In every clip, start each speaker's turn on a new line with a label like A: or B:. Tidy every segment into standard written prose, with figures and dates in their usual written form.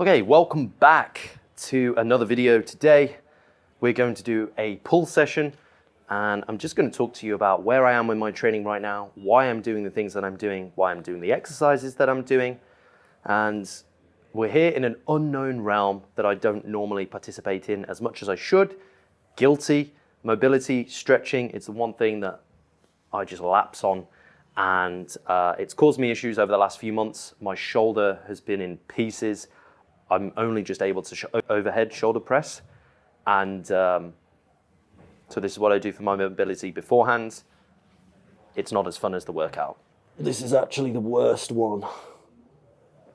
A: Okay, welcome back to another video. Today, we're going to do a pull session, and I'm just going to talk to you about where I am with my training right now, why I'm doing the things that I'm doing, why I'm doing the exercises that I'm doing, and we're here in an unknown realm that I don't normally participate in as much as I should. Guilty. Mobility, stretching, it's the one thing that I just lapse on, and it's caused me issues over the last few months. My shoulder has been in pieces. I'm only just able to overhead shoulder press, and so this is what I do for my mobility beforehand. It's not as fun as the workout. This is actually the worst one.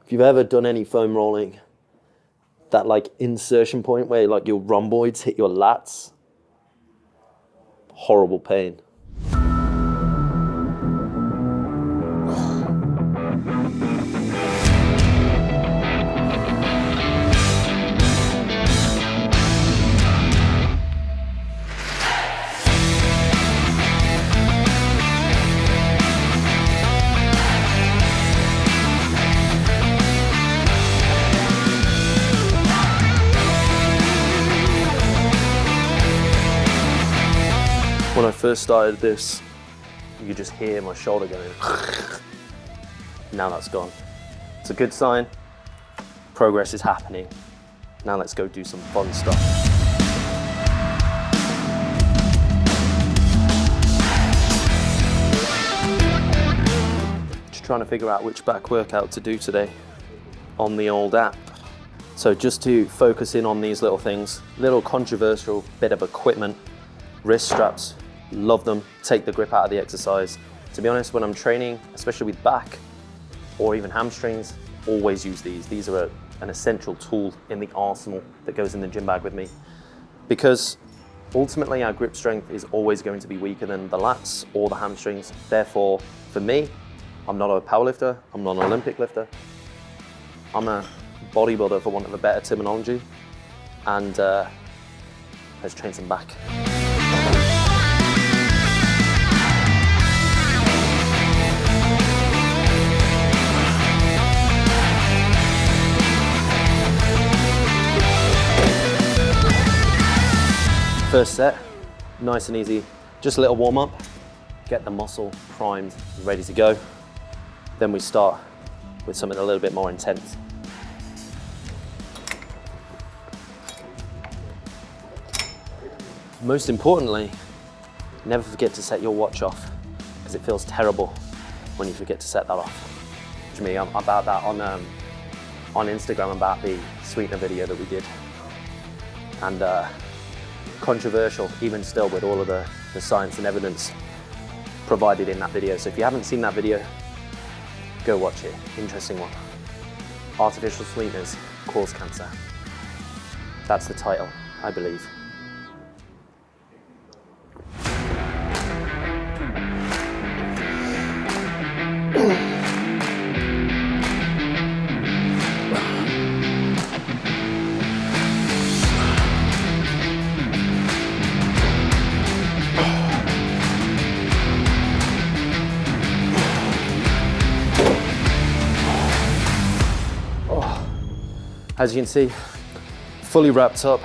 A: If you've ever done any foam rolling, that like insertion point where like your rhomboids hit your lats, horrible pain. When I first started this, you could just hear my shoulder going. Now that's gone. It's a good sign. Progress is happening. Now let's go do some fun stuff. Just trying to figure out which back workout to do today on the old app. So just to focus in on these little things, little controversial bit of equipment, wrist straps. Love them, take the grip out of the exercise. To be honest, when I'm training, especially with back or even hamstrings, always use these. These are an essential tool in the arsenal that goes in the gym bag with me, because ultimately our grip strength is always going to be weaker than the lats or the hamstrings. Therefore, for me, I'm not a powerlifter, I'm not an Olympic lifter. I'm a bodybuilder, for want of a better terminology, and let's train some back. First set, nice and easy, just a little warm up, get the muscle primed, ready to go. Then we start with something a little bit more intense. Most importantly, never forget to set your watch off, because it feels terrible when you forget to set that off. Which me, I'm about that on Instagram, about the sweetener video that we did. And controversial, even still, with all of the science and evidence provided in that video. So if you haven't seen that video, go watch it. Interesting one. Artificial sweeteners cause cancer. That's the title, I believe. As you can see, fully wrapped up,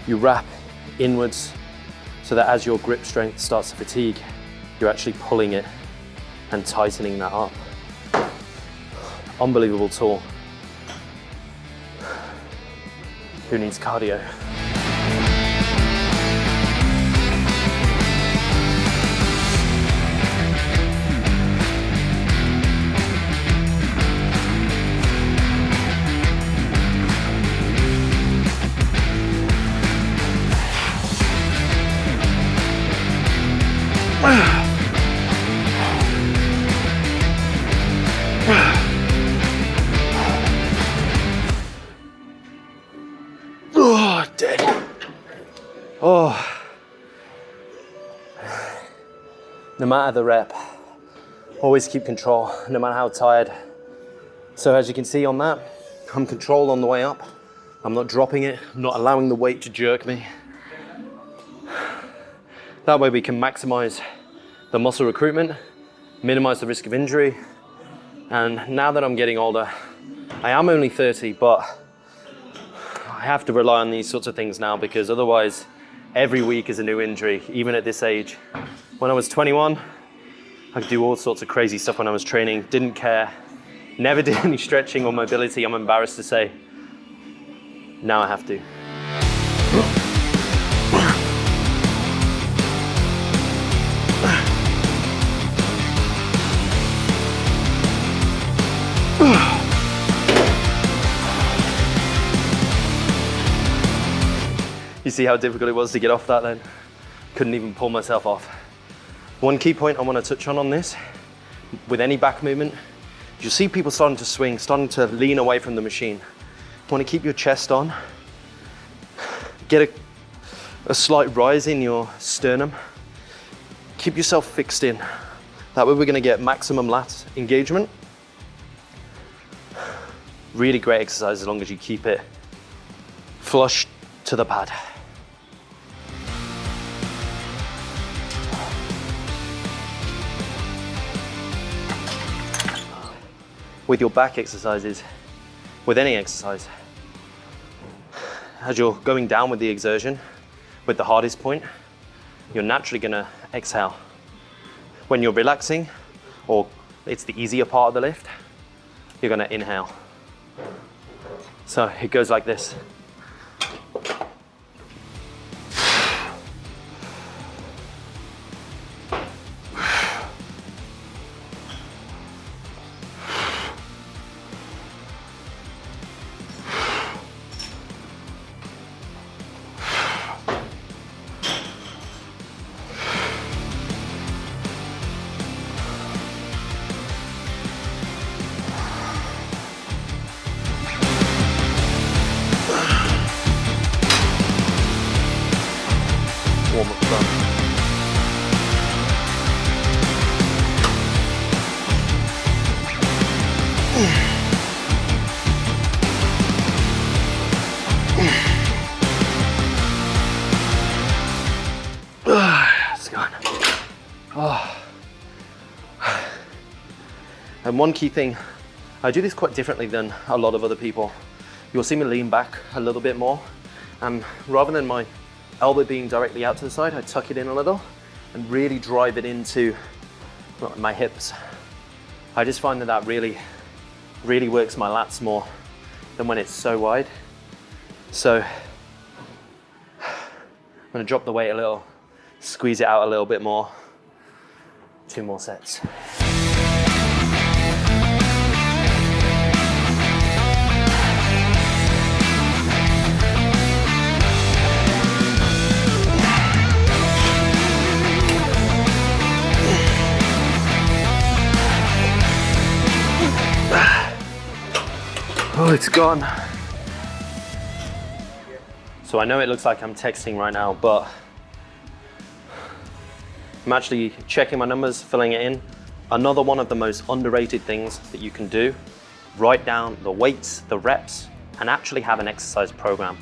A: you wrap inwards so that as your grip strength starts to fatigue, you're actually pulling it and tightening that up. Unbelievable tool. Who needs cardio? Oh, dead. Oh. No matter the rep, always keep control, no matter how tired. So as you can see on that, I'm controlled on the way up. I'm not dropping it, I'm not allowing the weight to jerk me. That way we can maximize the muscle recruitment, minimize the risk of injury. And now that I'm getting older, I am only 30, but I have to rely on these sorts of things now because otherwise every week is a new injury, even at this age. When I was 21, I could do all sorts of crazy stuff when I was training, didn't care, never did any stretching or mobility, I'm embarrassed to say. Now I have to. You see how difficult it was to get off that then? Couldn't even pull myself off. One key point I want to touch on this, with any back movement, you'll see people starting to swing, starting to lean away from the machine. You want to keep your chest on, get a slight rise in your sternum, keep yourself fixed in. That way we're going to get maximum lat engagement. Really great exercise as long as you keep it flush to the pad. With your back exercises, with any exercise, as you're going down with the exertion, with the hardest point, you're naturally gonna exhale. When you're relaxing, or it's the easier part of the lift, you're gonna inhale. So it goes like this. Warm up done. It's gone. Oh. And one key thing, I do this quite differently than a lot of other people. You'll see me lean back a little bit more, and rather than my elbow being directly out to the side, I tuck it in a little and really drive it into my hips. I just find that really works my lats more than when it's so wide. So I'm gonna drop the weight a little, squeeze it out a little bit more. 2 more sets. Oh, it's gone. So I know it looks like I'm texting right now, but I'm actually checking my numbers, filling it in. Another one of the most underrated things that you can do, write down the weights, the reps, and actually have an exercise program.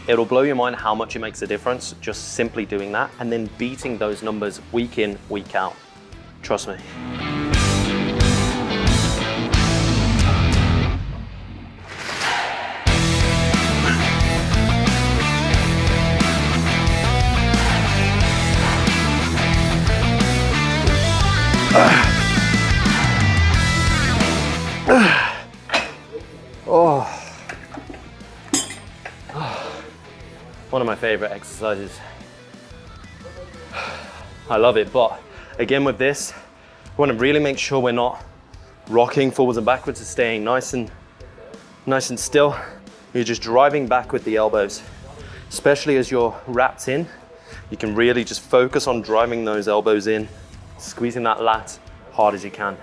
A: It'll blow your mind how much it makes a difference just simply doing that and then beating those numbers week in, week out. Trust me. One of my favorite exercises. I love it, but again with this, we want to really make sure we're not rocking forwards and backwards, it's staying nice and still. You're just driving back with the elbows, especially as you're wrapped in. You can really just focus on driving those elbows in, squeezing that lat hard as you can.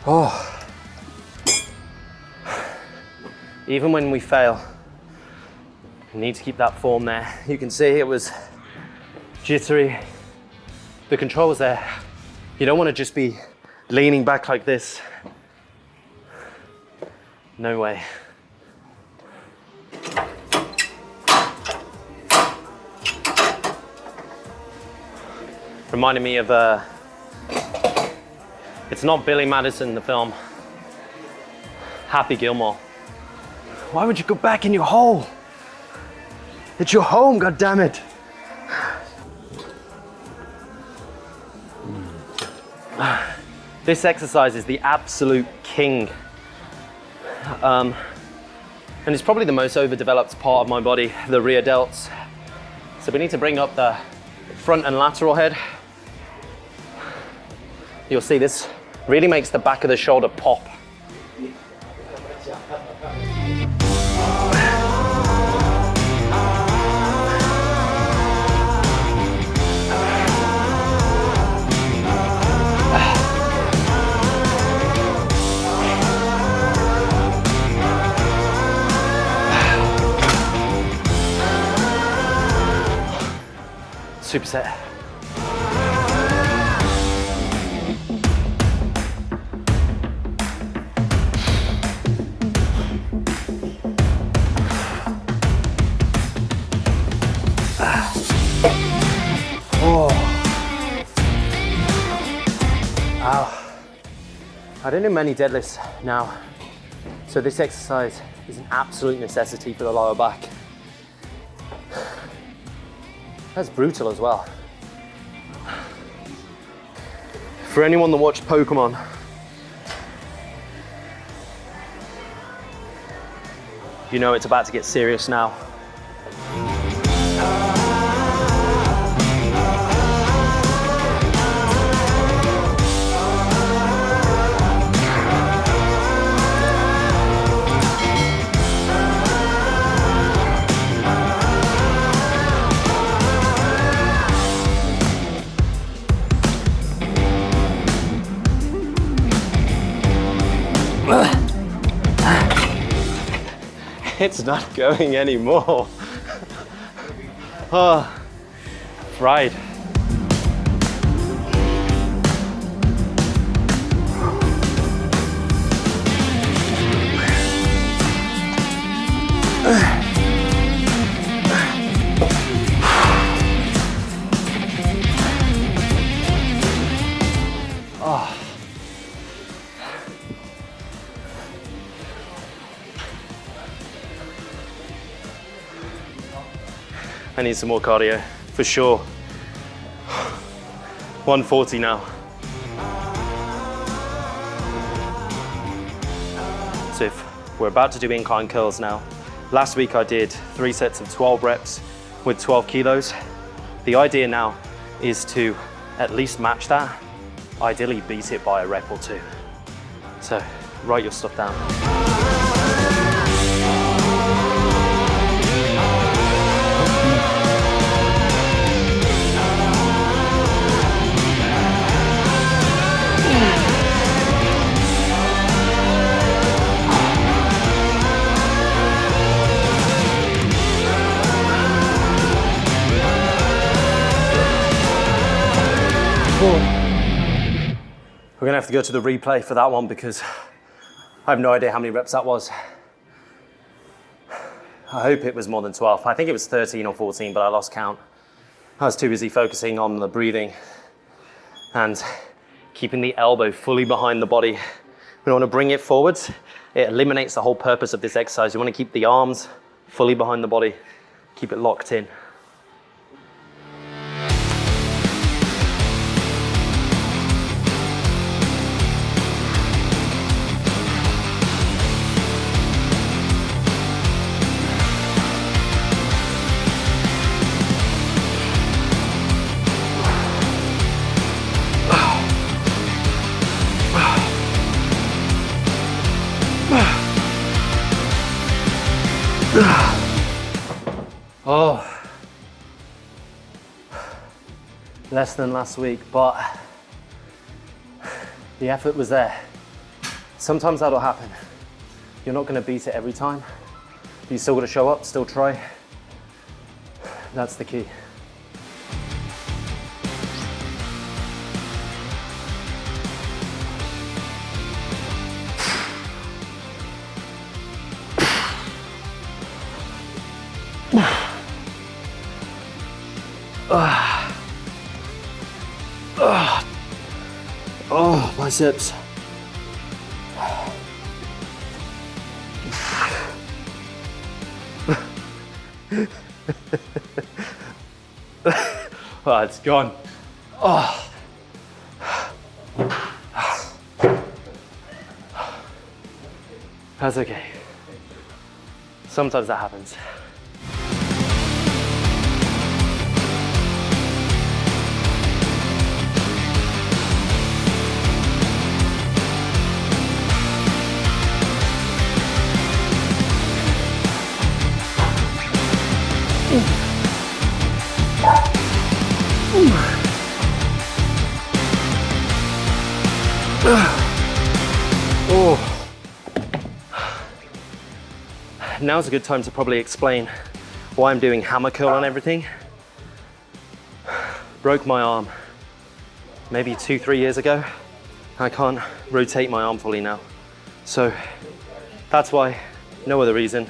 A: Oh. Even when we fail, you need to keep that form there. You can see it was jittery. The control was there. You don't want to just be leaning back like this. No way. Reminded me of, it's not Billy Madison, the film, Happy Gilmore. Why would you go back in your hole? It's your home, goddammit. This exercise is the absolute king. And it's probably the most overdeveloped part of my body, the rear delts. So we need to bring up the front and lateral head. You'll see this really makes the back of the shoulder pop. Superset. Oh. Ow. I don't do many deadlifts now, so this exercise is an absolute necessity for the lower back. That's brutal as well. For anyone that watched Pokemon, you know it's about to get serious now. It's not going anymore. Oh, fried. Oh. I need some more cardio, for sure. 140 now. So if we're about to do incline curls now. Last week I did 3 sets of 12 reps with 12 kilos. The idea now is to at least match that, ideally beat it by a rep or 2. So write your stuff down. We're gonna have to go to the replay for that one because I have no idea how many reps that was. I hope it was more than 12. I think it was 13 or 14, but I lost count. I was too busy focusing on the breathing and keeping the elbow fully behind the body. We want to bring it forwards. It eliminates the whole purpose of this exercise. You want to keep the arms fully behind the body, keep it locked in. Oh, less than last week, but the effort was there. Sometimes that'll happen. You're not going to beat it every time, but you still got to show up, still try. That's the key. Oh, biceps. Oh, it's gone. Oh. That's okay. Sometimes that happens. Oh. Now's a good time to probably explain why I'm doing hammer curl on everything. Broke my arm maybe 2-3 years ago. I can't rotate my arm fully now. So that's why, no other reason.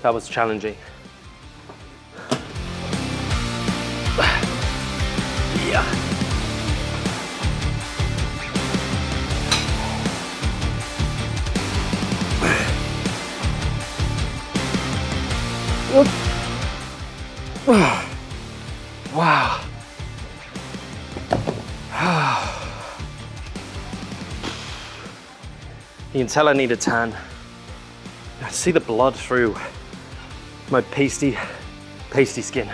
A: That was challenging. Yeah. Wow. You can tell I need a tan. I see the blood through my pasty skin.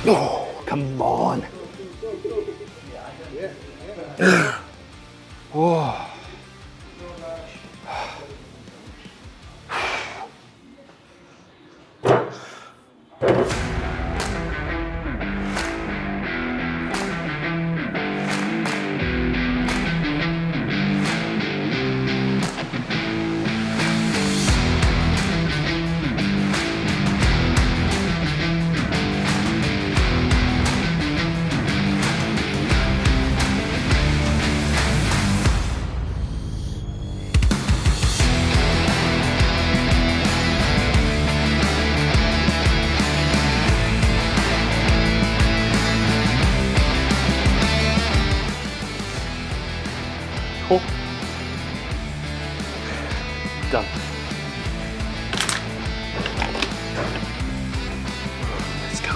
A: Oh, come on. Oh. Cool. Done. Let's go.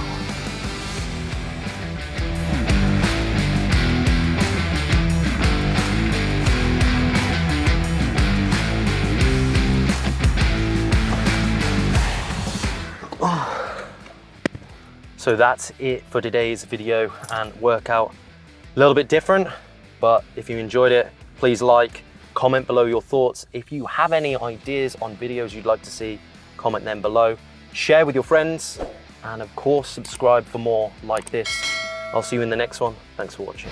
A: Oh. So that's it for today's video and workout. A little bit different, but if you enjoyed it, please like, comment below your thoughts. If you have any ideas on videos you'd like to see, comment them below. Share with your friends, and of course, subscribe for more like this. I'll see you in the next one. Thanks for watching.